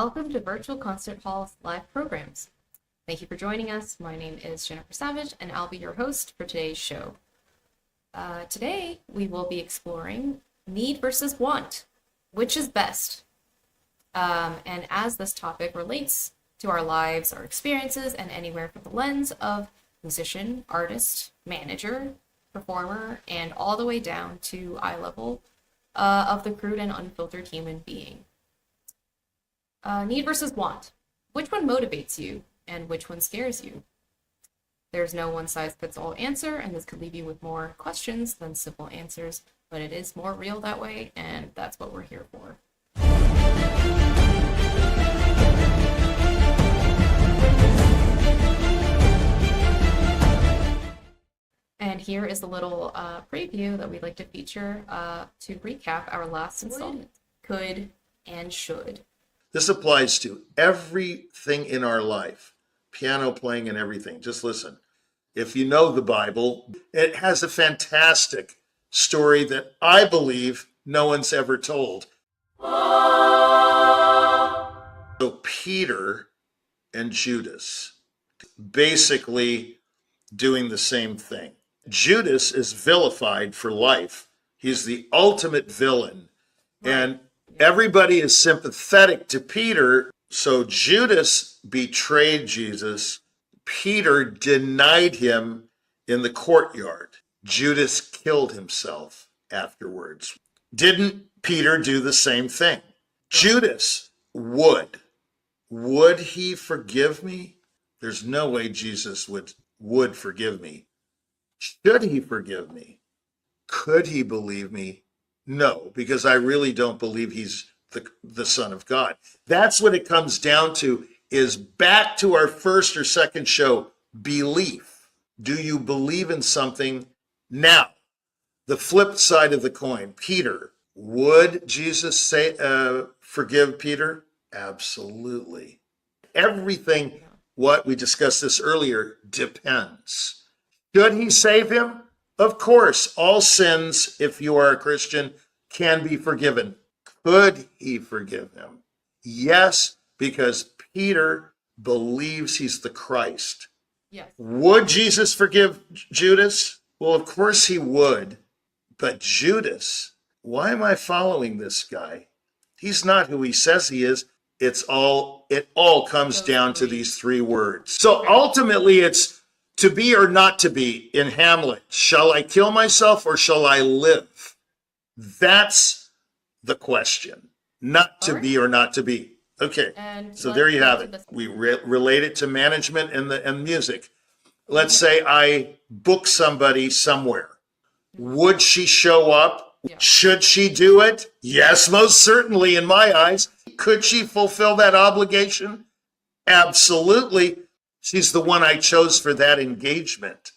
Welcome to Virtual Concert Hall's live programs. Thank you for joining us. My name is Jennifer Savage, and I'll be your host for today's show. Today, we will be exploring need versus want. Which is best? And as this topic relates to our lives, our experiences, and anywhere from the lens of musician, artist, manager, performer, and all the way down to eye level of the crude and unfiltered human being. Need versus want. Which one motivates you and which one scares you? There's no one-size-fits-all answer, and this could leave you with more questions than simple answers, but it is more real that way, and that's what we're here for. And here is a little preview that we'd like to feature to recap our last installment, Could and Should. This applies to everything in our life, piano playing and everything. Just listen. If you know the Bible, it has a fantastic story that I believe no one's ever told. So Peter and Judas basically doing the same thing. Judas is vilified for life. He's the ultimate villain. And everybody is sympathetic to Peter. So Judas betrayed Jesus. Peter denied him in the courtyard. Judas killed himself afterwards. Didn't Peter do the same thing? Judas would. Would he forgive me? There's no way Jesus would forgive me. Should he forgive me? Could he believe me? No, because I really don't believe he's the Son of God. That's what it comes down to, is back to our first or second show, belief. Do you believe in something? Now, the flip side of the coin, Peter. Would Jesus say forgive Peter? Absolutely. Everything, what we discussed this earlier, depends. Should he save him? Of course, all sins, if you are a Christian, can be forgiven. Could he forgive him? Yes, because Peter believes he's the Christ. Yes. Would Jesus forgive Judas? Well, of course he would. But Judas, why am I following this guy? He's not who he says he is. It all comes down to these three words. So ultimately it's to be or not to be in Hamlet. Shall I kill myself or shall I live? That's the question. Not to be or not to be. Okay, so there you have it. We relate it to management and music. Let's say I book somebody somewhere. Would she show up? Yeah. Should she do it? Yes, most certainly in my eyes. Could she fulfill that obligation? Absolutely. She's the one I chose for that engagement.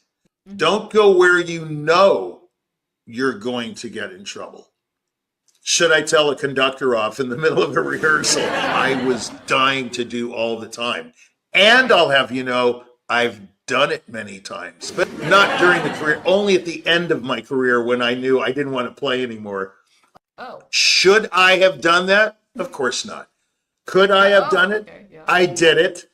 Mm-hmm. Don't go where you know you're going to get in trouble. Should I tell a conductor off in the middle of a rehearsal? I was dying to do all the time. And I'll have you know, I've done it many times, but not during the career, only at the end of my career when I knew I didn't want to play anymore. Oh. Should I have done that? Of course not. Could I have done it? Okay, yeah. I did it.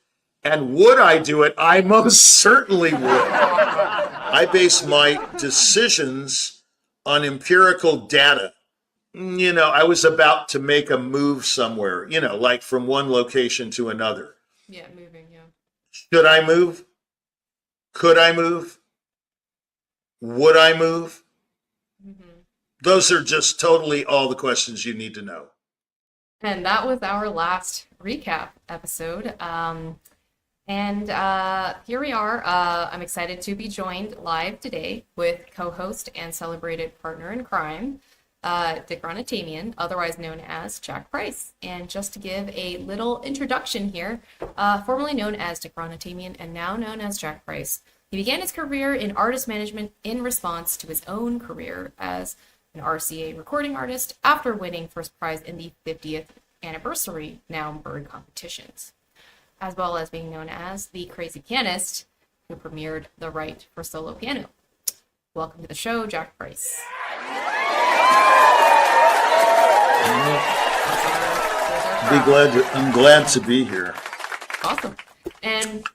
And would I do it? I most certainly would. I base my decisions on empirical data. You know, I was about to make a move somewhere, you know, like from one location to another. Yeah, moving, yeah. Should I move? Could I move? Would I move? Mm-hmm. Those are just totally all the questions you need to know. And that was our last recap episode. Here we are. I'm excited to be joined live today with co-host and celebrated partner in crime, Dick Ronatamian, otherwise known as Jack Price. And just to give a little introduction here, formerly known as Dick Ronatamian and now known as Jack Price, he began his career in artist management in response to his own career as an RCA recording artist after winning first prize in the 50th anniversary Naumburg competitions, as well as being known as the crazy pianist who premiered The Right for Solo Piano. Welcome to the show, Jack Price. I'm glad to be here. Awesome. And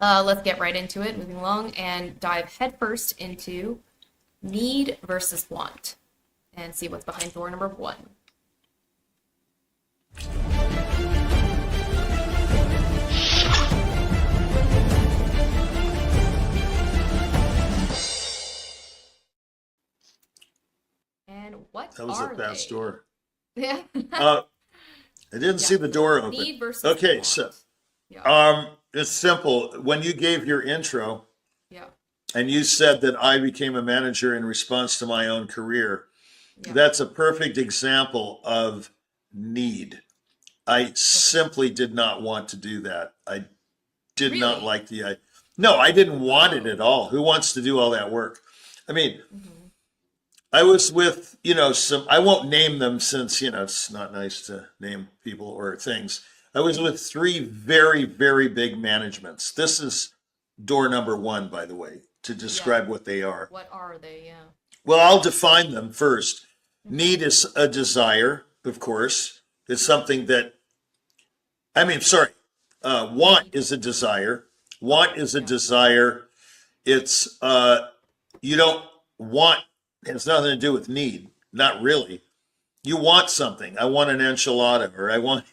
let's get right into it, moving along, and dive headfirst into need versus want, and see what's behind door number 1. And what That was a fast door. Yeah. I didn't see the door open. Need versus Okay, want. so Yeah. it's simple. When you gave your intro Yeah. and you said that I became a manager in response to my own career, Yeah. that's a perfect example of need. I simply did not want to do that. I did not Really? like the no, I didn't want it at all. Who wants to do all that work? I mean, I was with, some, I won't name them since, it's not nice to name people or things. I was with 3 very, very big managements. This is door number 1, by the way, to describe what they are. What are they? Yeah. Well, I'll define them first. Need is a desire, of course. It's something that, want is a desire. Want is a desire. It's, you don't want, it has nothing to do with need. Not really. You want something. I want an enchilada, or I want,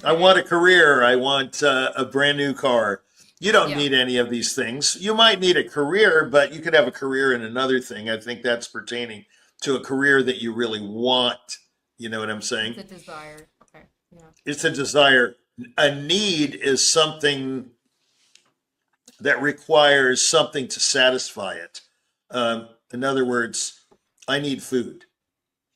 I want a career. I want a brand new car. You don't need any of these things. You might need a career, but you could have a career in another thing. I think that's pertaining to a career that you really want. You know what I'm saying? It's a desire. Okay. Yeah. It's a desire. A need is something that requires something to satisfy it. In other words, I need food.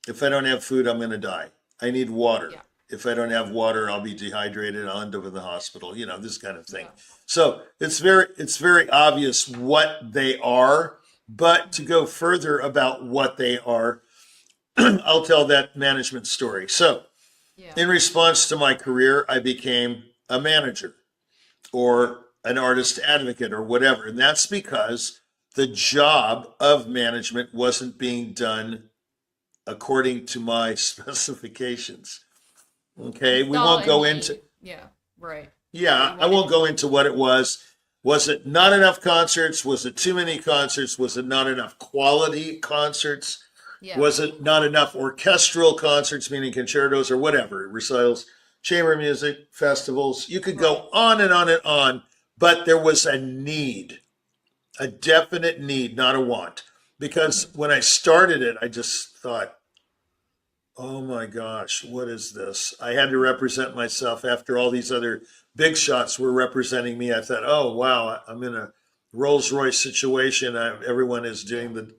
If I don't have food, I'm going to die. I need water. Yeah. If I don't have water, I'll be dehydrated. I'll end up in the hospital. This kind of thing. Yeah. So it's very obvious what they are. But to go further about what they are, I'll tell that management story. So in response to my career, I became a manager or an artist advocate or whatever. And that's because the job of management wasn't being done according to my specifications. Okay, we won't go into. Yeah, right. Yeah, I won't go into what it was. Was it not enough concerts? Was it too many concerts? Was it not enough quality concerts? Yeah. Was it not enough orchestral concerts, meaning concertos or whatever, recitals, chamber music, festivals? You could go on and on and on, but there was a need. A definite need, not a want. Because when I started it, I just thought, oh my gosh, what is this? I had to represent myself after all these other big shots were representing me. I thought, oh, wow, I'm in a Rolls Royce situation. Everyone is doing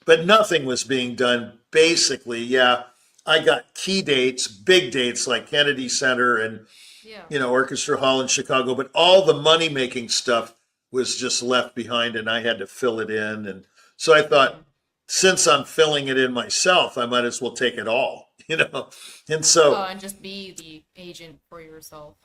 but nothing was being done. Basically, I got key dates, big dates like Kennedy Center and, Orchestra Hall in Chicago, but all the money-making stuff was just left behind and I had to fill it in. And so I thought, since I'm filling it in myself, I might as well take it all, And so and just be the agent for yourself.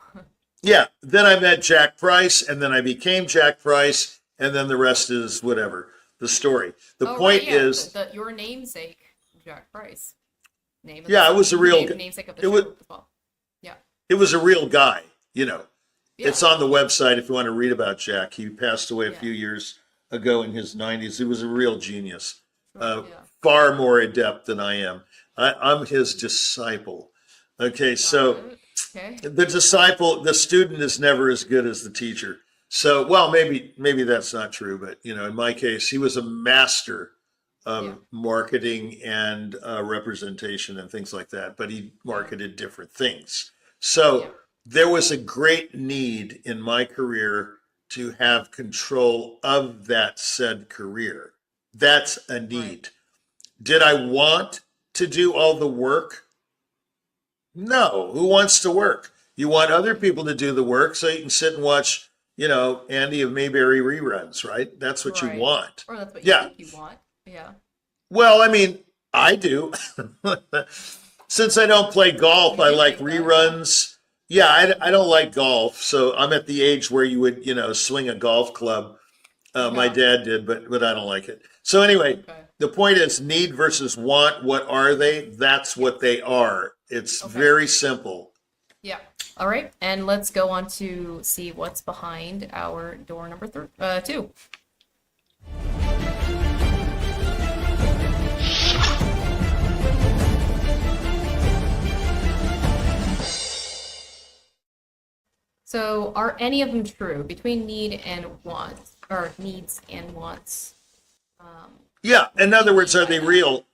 then I met Jack Price and then I became Jack Price and then the rest is whatever, the story. The point is your namesake, Jack Price. Name of it was a real namesake of the show as well. Yeah. It was a real guy, It's on the website if you want to read about Jack. He passed away a few years ago in his 90s. He was a real genius, far more adept than I am. I'm his disciple. Okay, so the student is never as good as the teacher. So, well, maybe that's not true, but in my case, he was a master of marketing and representation and things like that. But he marketed different things. So. There was a great need in my career to have control of that said career. That's a need. Right. Did I want to do all the work? No. Who wants to work? You want other people to do the work so you can sit and watch, Andy of Mayberry reruns, right? That's what you want. Or that's what you think you want. Yeah. Well, I do. Since I don't play golf, I like reruns. Yeah, I don't like golf, so I'm at the age where you would, swing a golf club My Yeah. dad did, but I don't like it. So anyway, Okay. the point is need versus want. What are they? That's what they are. It's Okay. very simple. Yeah. All right. And let's go on to see what's behind our door number 2. So, are any of them true between need and want, or needs and wants? Yeah. In other words, are by they that? real?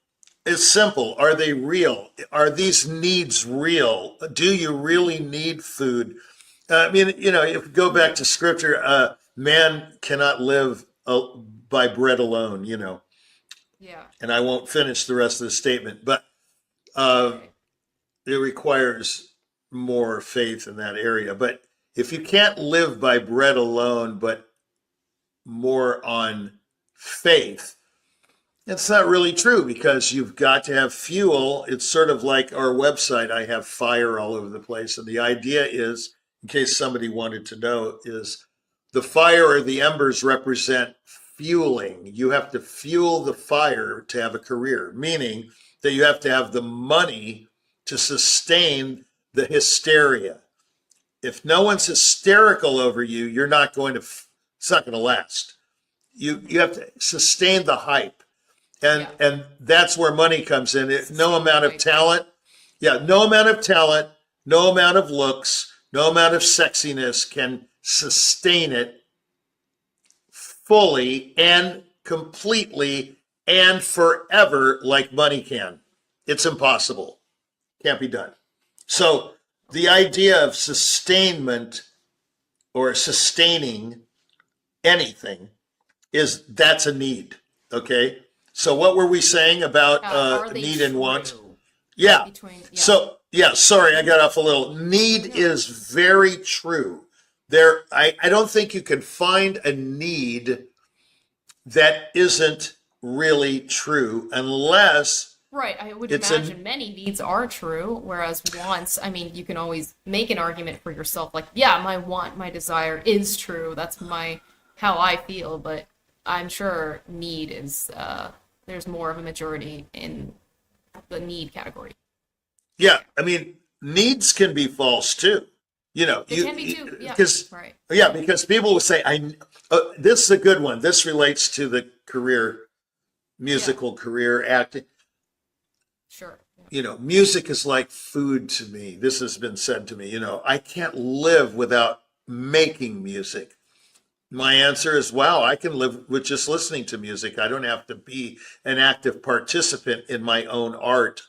It's simple. Are they real? Are these needs real? Do you really need food? I mean, if you go back to scripture, man cannot live by bread alone. Yeah. And I won't finish the rest of the statement, but uh, Okay. it requires more faith in that area. But if you can't live by bread alone, but more on faith, it's not really true because you've got to have fuel. It's sort of like our website. I have fire all over the place. And the idea is, in case somebody wanted to know, is the fire or the embers represent fueling. You have to fuel the fire to have a career, meaning that you have to have the money to sustain the hysteria. If no one's hysterical over you, you're not going to, it's not going to last. You have to sustain the hype. And Yeah. and that's where money comes in. No amount of Right. talent, yeah, no amount of talent, no amount of looks, no amount of sexiness can sustain it fully and completely and forever like money can. It's impossible. Can't be done. So the idea of sustainment or sustaining anything that's a need. Okay. So what were we saying about Are they need and want? true? Yeah. Between, yeah. So yeah, sorry, I got off a little. Need is very true. I don't think you can find a need that isn't really true unless Right, I would it's imagine many needs are true, whereas wants, I mean, you can always make an argument for yourself, like, yeah, my want, my desire is true. That's how I feel, but I'm sure need is, there's more of a majority in the need category. yeah, I mean, needs can be false too. It can be too, yeah, because right. yeah, because people will say, this is a good one. This relates to the musical career acting. Sure. Music is like food to me. This has been said to me. I can't live without making music. My answer is, wow, I can live with just listening to music. I don't have to be an active participant in my own art.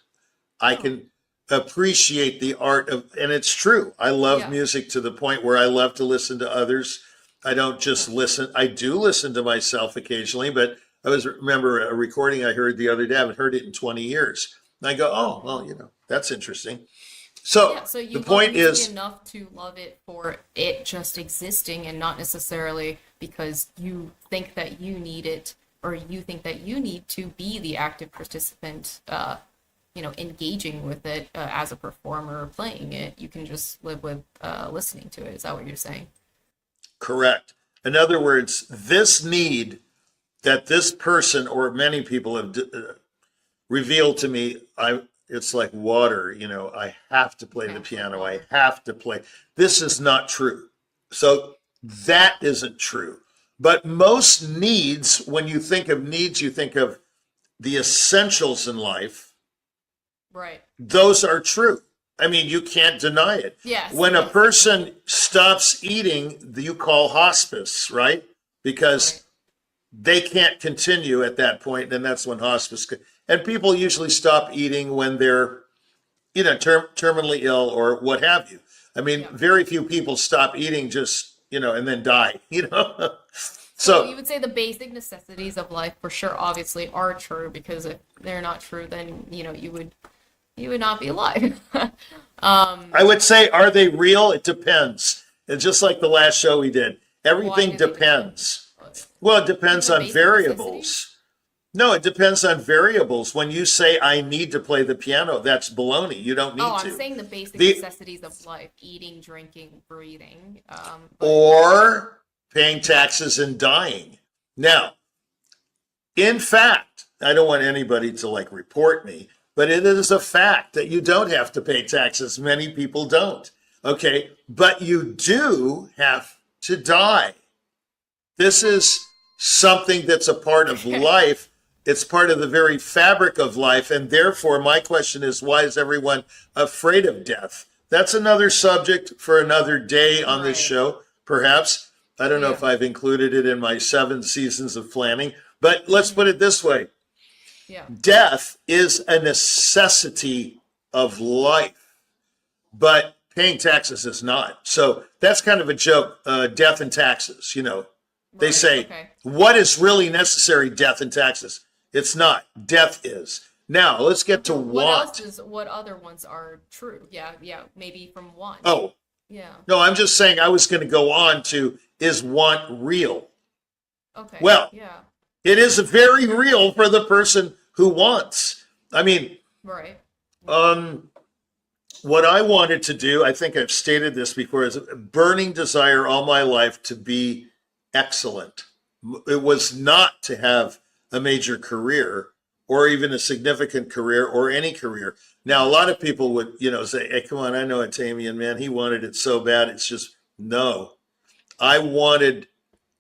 I can appreciate the art and it's true. I love Yeah. music to the point where I love to listen to others. I don't just listen. I do listen to myself occasionally, but remember a recording I heard the other day. I haven't heard it in 20 years. And I go, oh, well, that's interesting. So Yeah, so you the love point music is, enough to love it for it just existing and not necessarily because you think that you need it or you think that you need to be the active participant, engaging with it as a performer playing it. You can just live with listening to it. Is that what you're saying? correct. In other words, this need that this person or many people have revealed to me, it's like water. I have to play the piano. I have to play. This is not true. So that isn't true. But most needs, when you think of needs, you think of the essentials in life. Right. Those are true. I mean, you can't deny it. Yes. When a Yes. person stops eating, you call hospice, right? Because Right. they can't continue at that point, and that's when hospice. And people usually stop eating when they're, terminally ill or what have you. I mean, Yeah. very few people stop eating just, and then die. So you So would say the basic necessities of life for sure obviously are true because if they're not true then you would not be alive. I would say, are they real? It depends. And just like the last show we did, everything do they depends. Well, it depends These are on basic variables. No, it depends on variables. When you say I need to play the piano, that's baloney. You don't need Oh, to. I'm saying the basic The- necessities of life: eating, drinking, breathing. Or paying taxes and dying. Now, in fact, I don't want anybody to like report me, but it is a fact that you don't have to pay taxes. Many people don't. Okay. But you do have to die. This is something that's a part of life. It's part of the very fabric of life. And therefore, my question is, why is everyone afraid of death? That's another subject for another day on this show, perhaps. I don't know if I've included it in my 7 seasons of planning, but let's put it this way. Yeah. Death is a necessity of life, but paying taxes is not. So that's kind of a joke, death and taxes, you know. They say, what is really necessary, death and taxes? It's not. Death is. Now, let's get to want. What other ones are true? Yeah, maybe from want. Oh. Yeah. No, I'm just saying I was going to go on to, is want real? Okay. Well, yeah. It is very real for the person who wants. I mean, right. What I wanted to do, I think I've stated this before, is a burning desire all my life to be excellent. It was not to have a major career or even a significant career or any career. Now, a lot of people would, you know, say, hey, come on, I know Atamian, man, he wanted it so bad. It's just, no. I wanted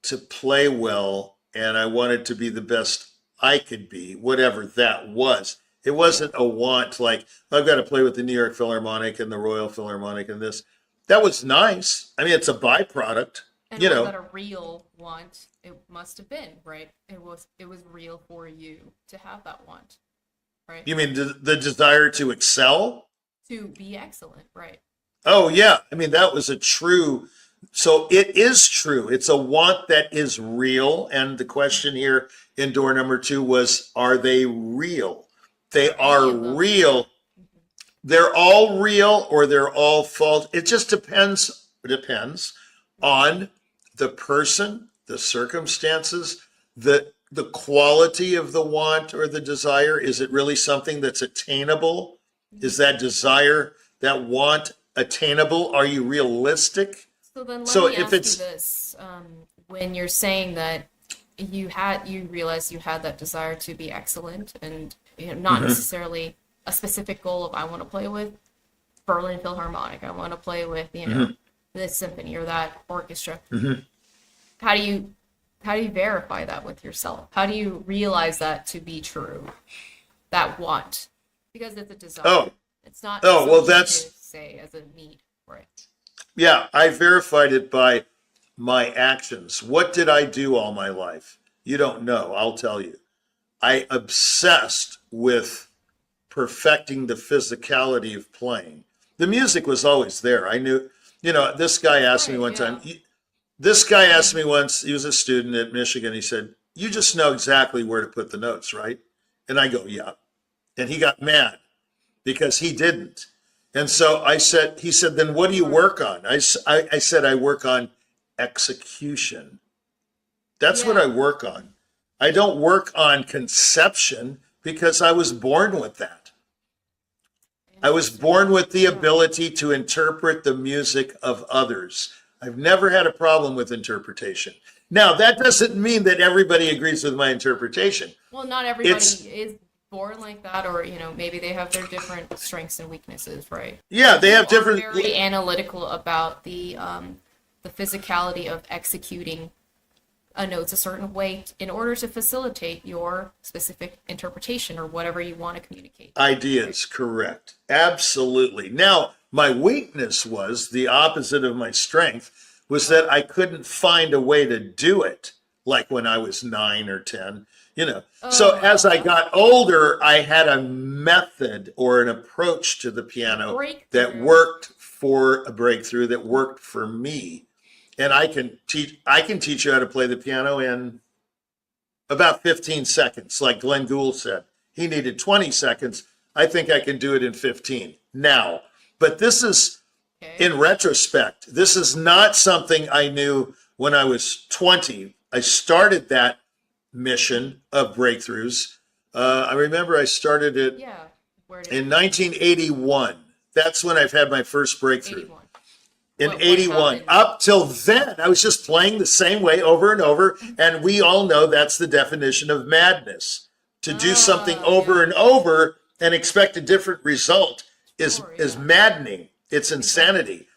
to play well, and I wanted to be the best I could be, whatever that was. It wasn't a want like, I've got to play with the New York Philharmonic and the Royal Philharmonic and this. That was nice. I mean, it's a byproduct. And you was know, that a real want? It must have been, right? It was real for you to have that want, right? You mean the desire to excel? To be excellent, right? Oh, yeah. I mean, that was a true. So it is true. It's a want that is real. And the question here in door number 2 was, are they real? They are real. They're all real or they're all false. It just depends. It depends on the person, the circumstances, the quality of the want or the desire. Is it really something that's attainable? Is that desire, that want attainable? Are you realistic? So then let me ask you this. When you're saying that you realized you had that desire to be excellent and not necessarily a specific goal of I want to play with Berlin Philharmonic, I want to play with, this symphony or that orchestra. How do you verify that with yourself? How do you realize that to be true? That want, because it's a desire. Oh, it's not. Oh, well, that's to say as a need, right? Yeah, I verified it by my actions. What did I do all my life? You don't know. I'll tell you. I obsessed with perfecting the physicality of playing. The music was always there. I knew, this guy asked me one time, this guy asked me once, he was a student at Michigan. He said, you just know exactly where to put the notes, right? And I go, yeah. And he got mad because he didn't. And so he said, then what do you work on? I said, I work on execution. That's what I work on. I don't work on conception because I was born with that. I was born with the ability to interpret the music of others. I've never had a problem with interpretation. Now, that doesn't mean that everybody agrees with my interpretation. Well, not everybody is born like that, or maybe they have their different strengths and weaknesses, right? Yeah, they have different. Very analytical about the physicality of executing notes a certain way in order to facilitate your specific interpretation or whatever you want to communicate. Ideas, correct. Absolutely. Now, my weakness was the opposite of my strength, was that I couldn't find a way to do it like when I was 9 or 10. So as I got older, I had a method or an approach to the piano that worked for a breakthrough, that worked for me. And I can teach you how to play the piano in about 15 seconds. Like Glenn Gould said, he needed 20 seconds. I think I can do it in 15 now. But this is, in retrospect, this is not something I knew when I was 20. I started that mission of breakthroughs. I remember I started it in 1981. That's when I've had my first breakthrough. 81. in What 81. happened? Up till then, I was just playing the same way over and over. And we all know that's the definition of madness. To do something over and over and expect a different result is maddening. It's insanity.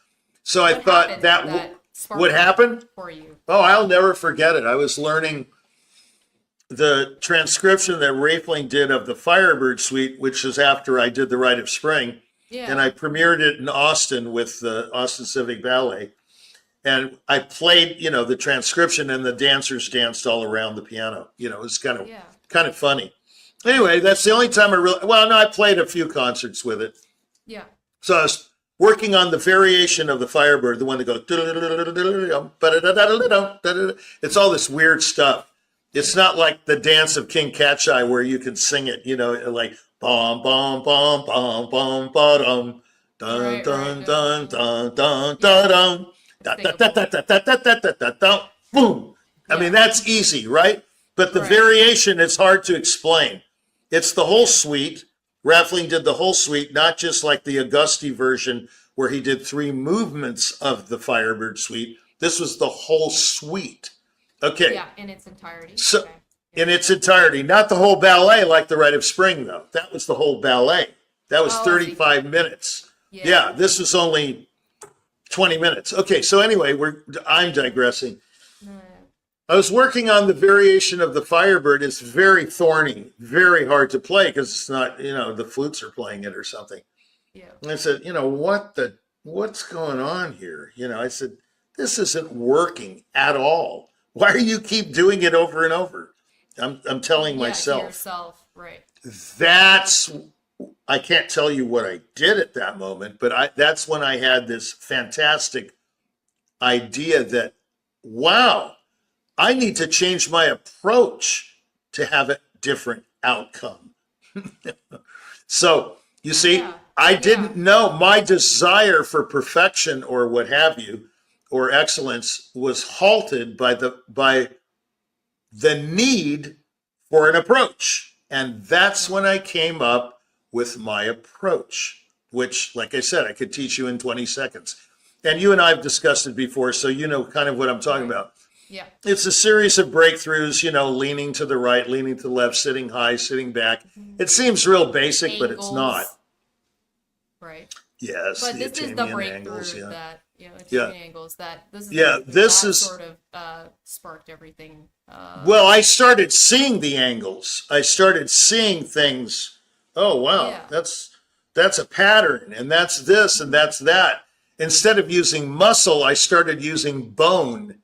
So I thought that what happened for you? Oh, I'll never forget it. I was learning the transcription that Raefling did of the Firebird Suite, which is after I did The Rite of Spring. Yeah. And I premiered it in Austin with the Austin Civic Ballet. And I played, the transcription, and the dancers danced all around the piano. It was kind of funny. Anyway, that's the only time I played a few concerts with it. Yeah. So I was working on the variation of the Firebird, the one that goes, it's all this weird stuff. It's not like the dance of King Catch-Eye where you can sing it, like bom bom bom bom bom ba-dum, dun dun dun dun dun dun dun, boom. I mean, that's easy, right? But the variation is hard to explain. It's the whole suite. Raefling did the whole suite, not just like the Augusti version where he did 3 movements of the Firebird Suite. This was the whole suite. Okay. Yeah, in its entirety. So, in its entirety, not the whole ballet like the Rite of Spring, though. That was the whole ballet. That was 35 minutes. Yeah, this was only 20 minutes. Okay, so anyway, I'm digressing. I was working on the variation of the Firebird. It's very thorny, very hard to play because it's not, the flutes are playing it or something. Yeah. And I said, what's going on here? I said, this isn't working at all. Why do you keep doing it over and over? I'm telling myself. To yourself, right. I can't tell you what I did at that moment, but that's when I had this fantastic idea that, wow, I need to change my approach to have a different outcome. So, you see, I didn't know my desire for perfection or what have you, or excellence, was halted by the need for an approach. And that's when I came up with my approach, which, like I said, I could teach you in 20 seconds. And you and I have discussed it before, so you know kind of what I'm talking about. Yeah. It's a series of breakthroughs, leaning to the right, leaning to the left, sitting high, sitting back. It seems real basic, but it's not. Right. Yes. But this is the breakthrough angles, that, angles that this is sort of sparked everything. Well, I started seeing the angles. I started seeing things. Oh, wow, that's a pattern, and that's this, and that's that. Instead of using muscle, I started using bone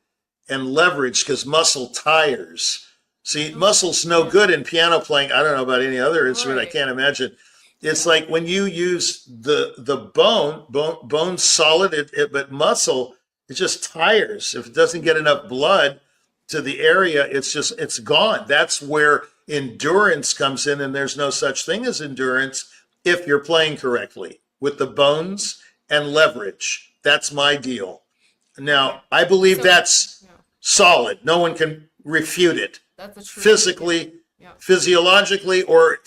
and leverage because muscle tires. See, muscle's no good in piano playing. I don't know about any other instrument. I can't imagine. It's like when you use the bone's solid, but muscle, it just tires. If it doesn't get enough blood to the area, it's gone. That's where endurance comes in, and there's no such thing as endurance if you're playing correctly with the bones and leverage. That's my deal. Now, I believe that's solid. No one can refute it. That's a true physically, physiologically, or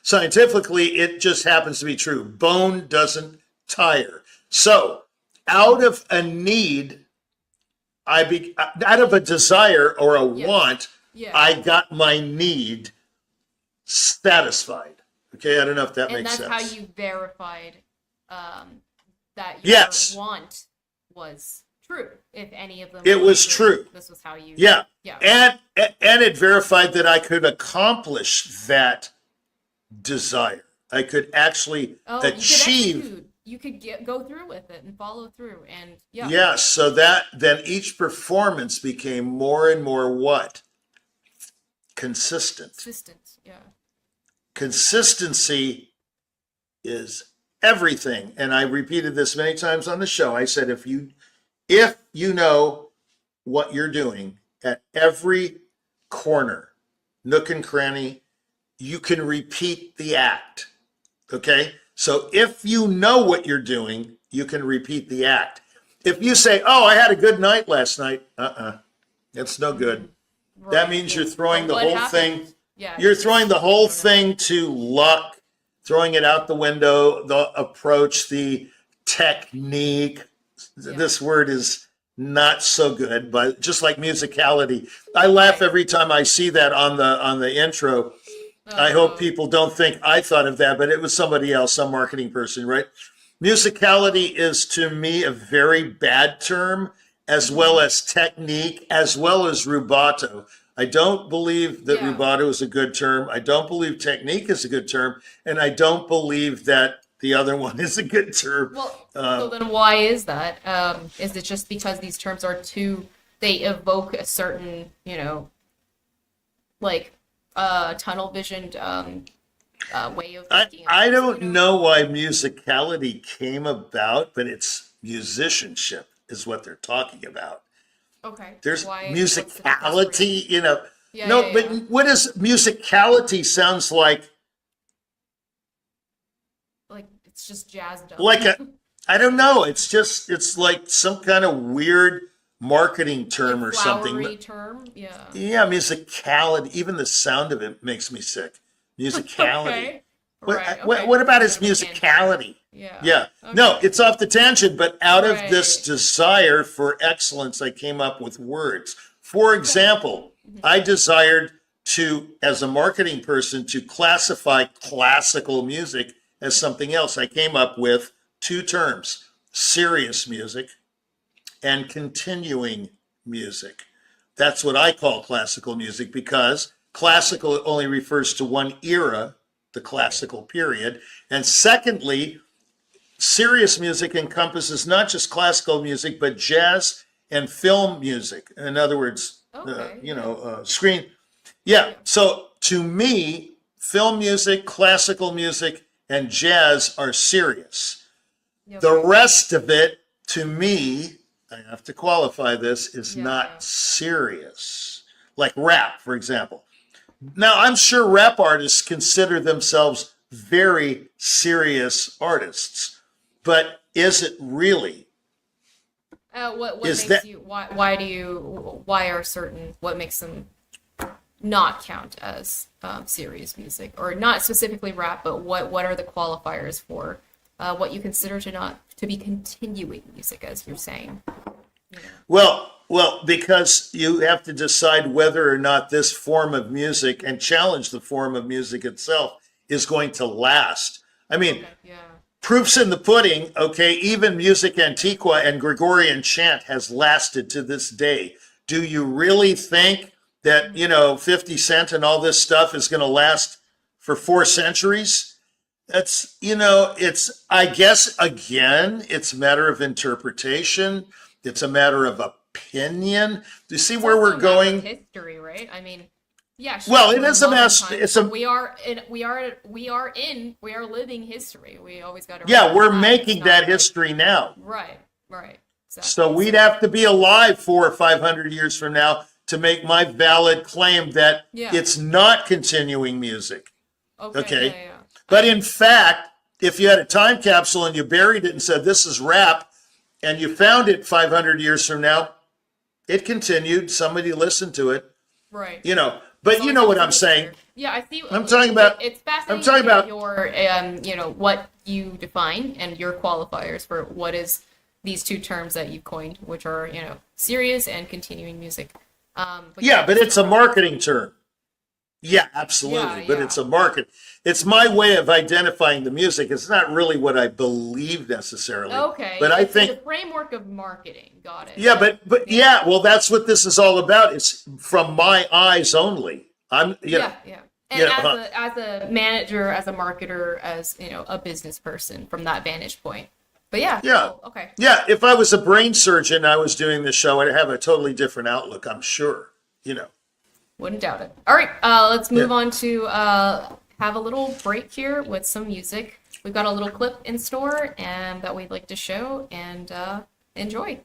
scientifically, it just happens to be true. Bone doesn't tire. So, out of a need, out of a desire or a want, I got my need satisfied. Okay, I don't know if that makes sense. And that's how you verified that your want was true. If any of them, it was true. This was how you. Yeah. And it verified that I could accomplish that desire. I could actually achieve. You could go through with it and follow through, and so that then each performance became more and more what? Consistent. Consistency is everything. And I repeated this many times on the show. I said, if you know what you're doing at every corner, nook and cranny, you can repeat the act. Okay? So if you know what you're doing, you can repeat the act. If you say, oh, I had a good night last night, it's no good. Right. That means you're throwing the whole thing. Yeah, you're throwing the whole thing to luck, throwing it out the window, the approach, the technique, this word is not so good, but just like musicality. I laugh every time I see that on the intro. I hope people don't think I thought of that, but it was somebody else, some marketing person, right? Musicality is to me a very bad term, as well as technique, as well as rubato. I don't believe that rubato is a good term. I don't believe technique is a good term. And I don't believe that the other one is a good term. Well, so then why is that? Is it just because these terms are they evoke a certain, like tunnel visioned way of thinking? I don't know why musicality came about, but it's musicianship is what they're talking about. Okay. There's musicality, but what is musicality sounds like? Like it's just jazzed up. I don't know. It's like some kind of weird marketing term or something. Flowery term, yeah. Yeah, musicality. Even the sound of it makes me sick. Musicality. Okay. What about his musicality? Yeah. Okay. No, it's off the tangent, but out of this desire for excellence, I came up with words. For example, I desired to, as a marketing person, to classify classical music as something else. I came up with two terms: serious music and continuing music. That's what I call classical music, because classical only refers to one era, the classical period. And secondly, serious music encompasses not just classical music, but jazz and film music. In other words, screen. Yeah. So to me, film music, classical music, and jazz are serious. The rest of it, to me, I have to qualify this, is not serious. Like rap, for example. Now, I'm sure rap artists consider themselves very serious artists, but is it really? What makes you? What makes them not count as serious music, or not specifically rap, but what are the qualifiers for what you consider to be continuing music, as you're saying? Well, because you have to decide whether or not this form of music, and challenge the form of music itself, is going to last. I mean, proof's in the pudding, okay? Even music antiqua and Gregorian chant has lasted to this day. Do you really think that, 50 Cent and all this stuff is going to last for 4 centuries? That's, I guess, again, it's a matter of interpretation. It's a matter of opinion. Do you see where we're going? History, right? I mean, yeah. Sure, well, it is a mess. We are living history. We always got to. Yeah, we're making that history now. Right. Exactly. So we'd have to be alive 400 or 500 years from now to make my valid claim that it's not continuing music. Okay. Yeah. But in fact, if you had a time capsule and you buried it and said this is rap, and you found it 500 years from now, it continued. Somebody listened to it. Right. But you know what I'm saying. Yeah, I see. I'm talking about. It's fascinating. I'm talking about your, what you define and your qualifiers for what is these two terms that you coined, which are, serious and continuing music. But it's a marketing term. Yeah, absolutely. But it's a market. It's my way of identifying the music. It's not really what I believe necessarily. Okay. But I think the framework of marketing. Got it. Yeah, but well, that's what this is all about. It's from my eyes only. And as a manager, as a marketer, as a business person, from that vantage point. But okay. Yeah, if I was a brain surgeon, I was doing this show, I'd have a totally different outlook, I'm sure. Wouldn't doubt it. All right, let's move on to have a little break here with some music. We've got a little clip in store and that we'd like to show, and enjoy.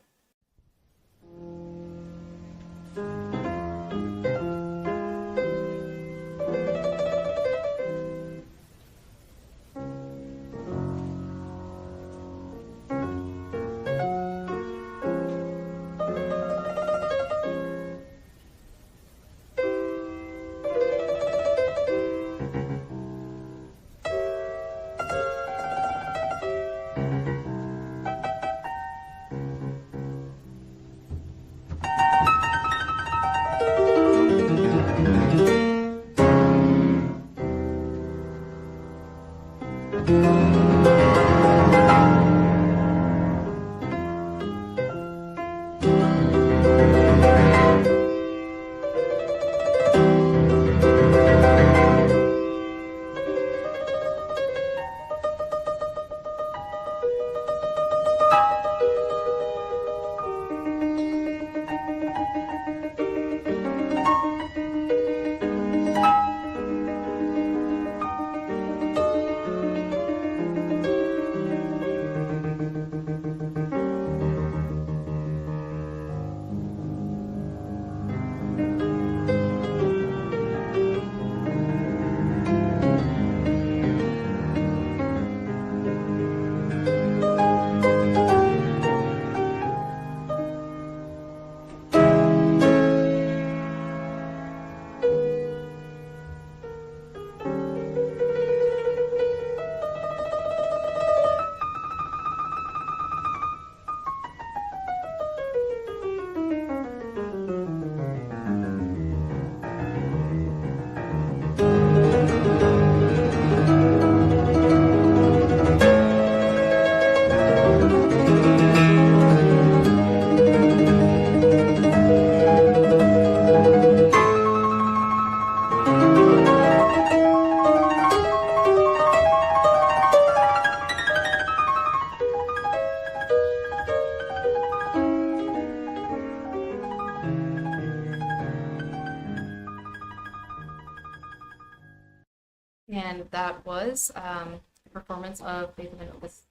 And that was a performance of Beethoven Opus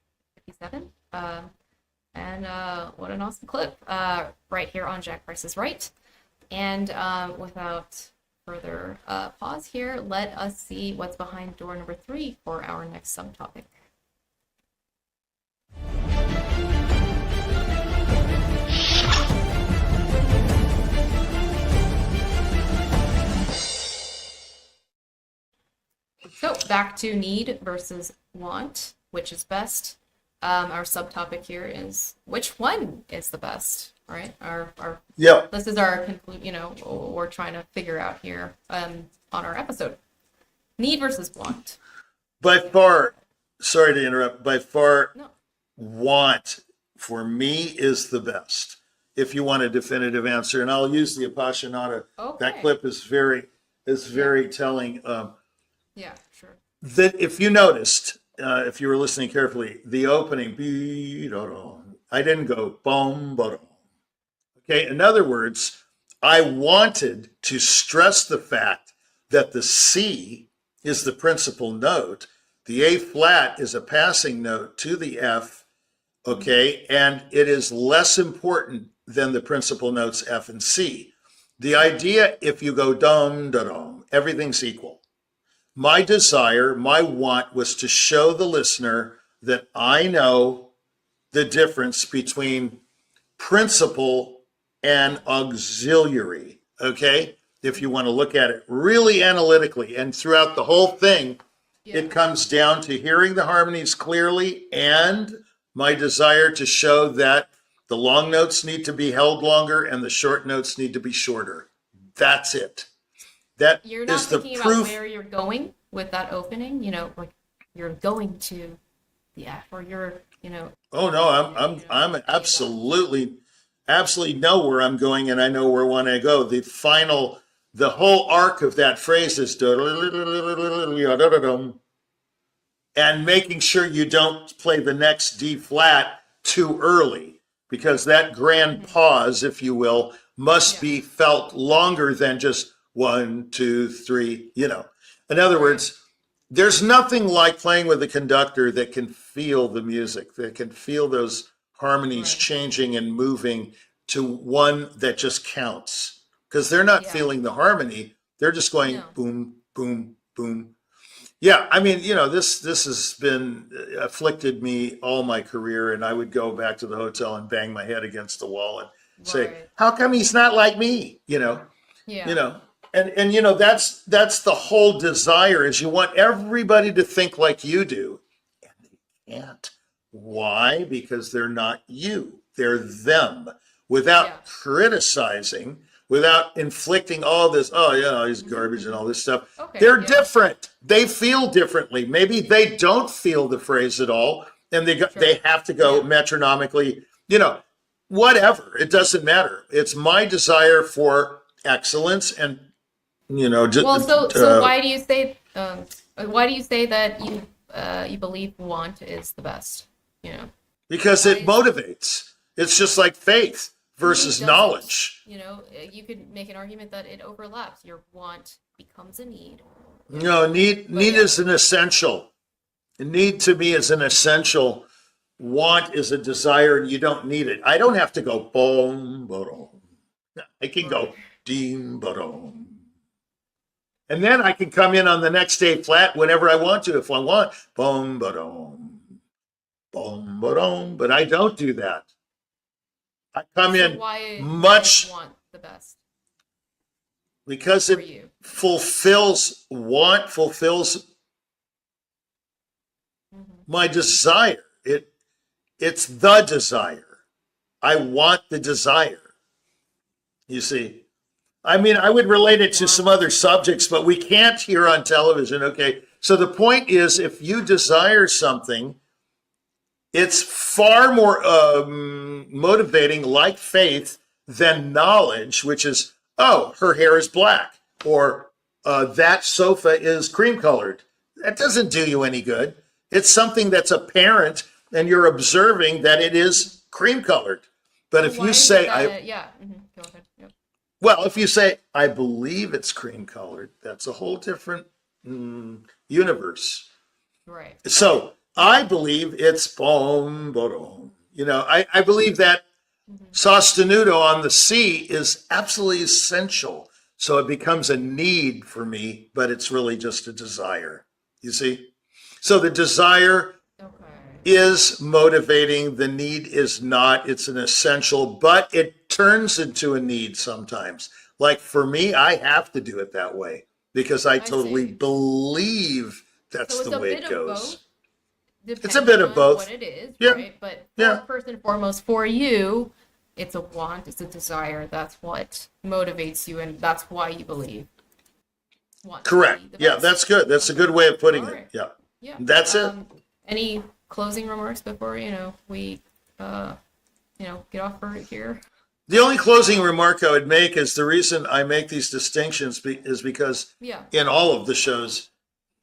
57. And what an awesome clip right here on Jack Price is Right. And without further pause here, let us see what's behind door number 3 for our next subtopic. So back to need versus want, which is best. Our subtopic here is which one is the best, right? Yeah. This is our what we're trying to figure out here on our episode. Need versus want. By far, sorry to interrupt, by far, No. want for me is the best. If you want a definitive answer, and I'll use the Appassionata. Okay. That clip is very telling. Yeah, sure. That if you noticed, if you were listening carefully, the opening, I didn't go boom, boom. Okay, in other words, I wanted to stress the fact that the C is the principal note, the A flat is a passing note to the F, okay, and it is less important than the principal notes F and C. The idea, if you go dum, da dum, everything's equal. My desire, my want was to show the listener that I know the difference between principal and auxiliary, okay? If you want to look at it really analytically, and throughout the whole thing, it comes down to hearing the harmonies clearly and my desire to show that the long notes need to be held longer and the short notes need to be shorter. That's it. That You're not is the thinking proof. about where you're going with that opening, like you're going to the F, or you're, Oh no, I'm absolutely know where I'm going, and I know where I want to go. The whole arc of that phrase is and making sure you don't play the next D flat too early, because that grand pause, if you will, must be felt longer than just 1, 2, 3, In other words, there's nothing like playing with a conductor that can feel the music, that can feel those harmonies changing and moving to one that just counts. Because they're not feeling the harmony, they're just going boom, boom, boom. Yeah, I mean, this has been afflicted me all my career, and I would go back to the hotel and bang my head against the wall and say, how come he's not like me? And that's the whole desire, is you want everybody to think like you do, and they can't. Why? Because they're not you, they're them. Without criticizing, without inflicting all this, he's garbage and all this stuff. They're different. they feel differently. Maybe they don't feel the phrase at all, and they have to go metronomically, whatever. It doesn't matter. It's my desire for excellence, and so why do you say that you believe want is the best? Because it motivates. It's just like faith versus knowledge. You could make an argument that it overlaps. Your want becomes a need. No, need is an essential. Need to me is an essential. Want is a desire, and you don't need it. I don't have to go boom, boom. I can go deem, boom. And then I can come in on the next day flat whenever I want to, if I want. Boom, boom, boom, boom. But I don't do that. I come in much. Want the best? Because it fulfills my desire. It's the desire. I want the desire. You see, I mean, I would relate it to some other subjects, but we can't here on television. Okay. So the point is, if you desire something, it's far more motivating, like faith, than knowledge, which is, oh, her hair is black, or that sofa is cream colored. That doesn't do you any good. It's something that's apparent, and you're observing that it is cream colored. But if you say, Go ahead. Yep. Well, if you say, I believe it's cream colored, that's a whole different universe. Right. So I believe it's boom, boom. I believe that sostenuto on the C is absolutely essential. So it becomes a need for me, but it's really just a desire. You see? So the desire is motivating. The need is not. It's an essential, but it turns into a need sometimes. Like for me, I have to do it that way because I totally believe that's the way it goes. It's a bit of both. What it is, right? But first and foremost, for you, it's a want, it's a desire. That's what motivates you, and that's why you believe. Correct. Yeah, that's good. That's a good way of putting it. Yeah. Yeah. That's it. Any closing remarks before we get off for here? The only closing remark I would make is the reason I make these distinctions is because in all of the shows,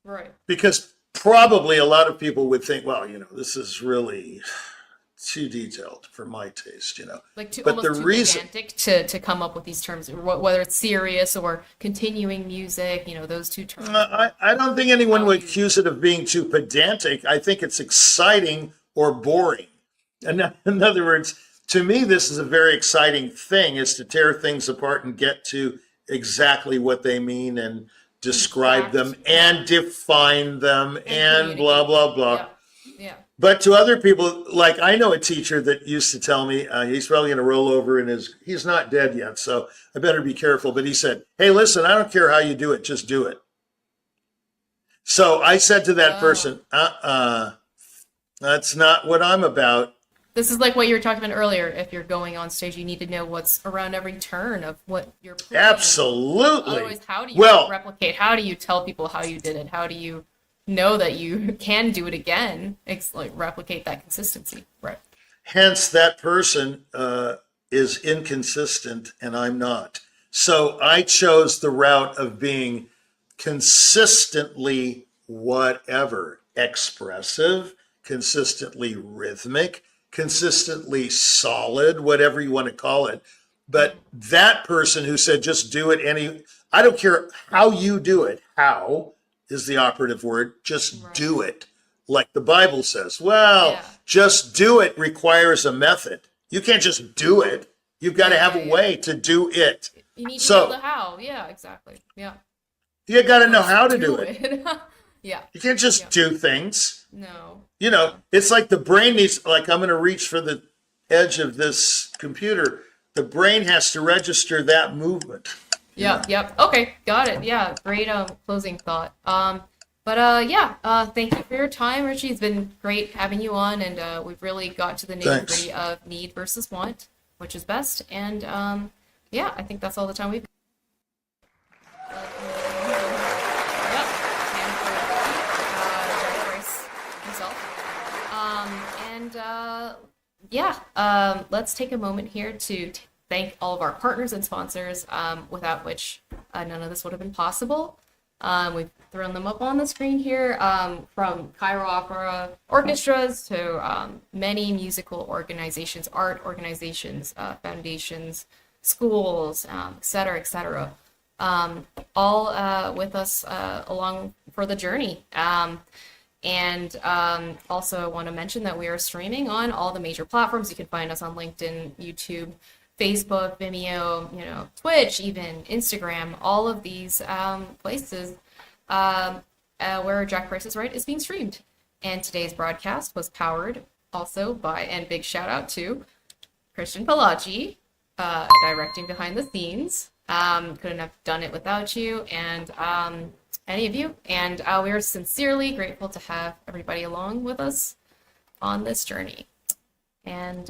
right? Because probably a lot of people would think, well, this is really too detailed for my taste, Like almost too pedantic to come up with these terms, whether it's serious or continuing music, those two terms. I don't think anyone would accuse it of being too pedantic. I think it's exciting or boring. And in other words, to me, this is a very exciting thing, is to tear things apart and get to exactly what they mean and describe them and define them and blah, blah, blah. Yeah. But to other people, like I know a teacher that used to tell me he's probably going to roll over in he's not dead yet, so I better be careful. But he said, hey, listen, I don't care how you do it, just do it. So I said to that person, that's not what I'm about. This is like what you were talking about earlier. If you're going on stage, you need to know what's around every turn of what you're playing. Absolutely. Otherwise, how do you replicate? How do you tell people how you did it? How do you know that you can do it again? It's like replicate that consistency, right? Hence, that person is inconsistent, and I'm not. So I chose the route of being consistently whatever, expressive, consistently rhythmic, consistently solid, whatever you want to call it. But that person who said, just do it I don't care how you do it. How is the operative word. Just do it. Like the Bible says. Well, just do it requires a method. You can't just do it. You've got to have a way to do it. You need to know the how. Yeah, exactly. Yeah. You got to know how to do it. Yeah. You can't just do things. No. It's like the brain needs, like I'm going to reach for the edge of this computer. The brain has to register that movement. Yep. Okay, got it. Yeah, great closing thought. Thank you for your time, Richie. It's been great having you on, and we've really got to the nitty-gritty of need versus want, which is best. And I think that's all the time we've got. let's take a moment here to thank all of our partners and sponsors, without which none of this would have been possible. We've thrown them up on the screen here, from Cairo Opera orchestras to many musical organizations, art organizations, foundations, schools, et cetera, et cetera. All with us along for the journey. Also, I want to mention that we are streaming on all the major platforms. You can find us on LinkedIn, YouTube, Facebook, Vimeo, Twitch, even Instagram, all of these places where Jack Price is Right is being streamed. And today's broadcast was powered also by, and big shout out to, Krisztian Palagyi, directing behind the scenes. Couldn't have done it without you and any of you. And we are sincerely grateful to have everybody along with us on this journey. And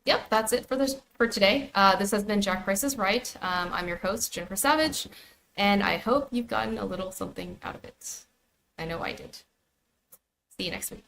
yep, that's it for today. This has been Jack Price is Right. I'm your host, Jennifer Savage, and I hope you've gotten a little something out of it. I know I did. See you next week.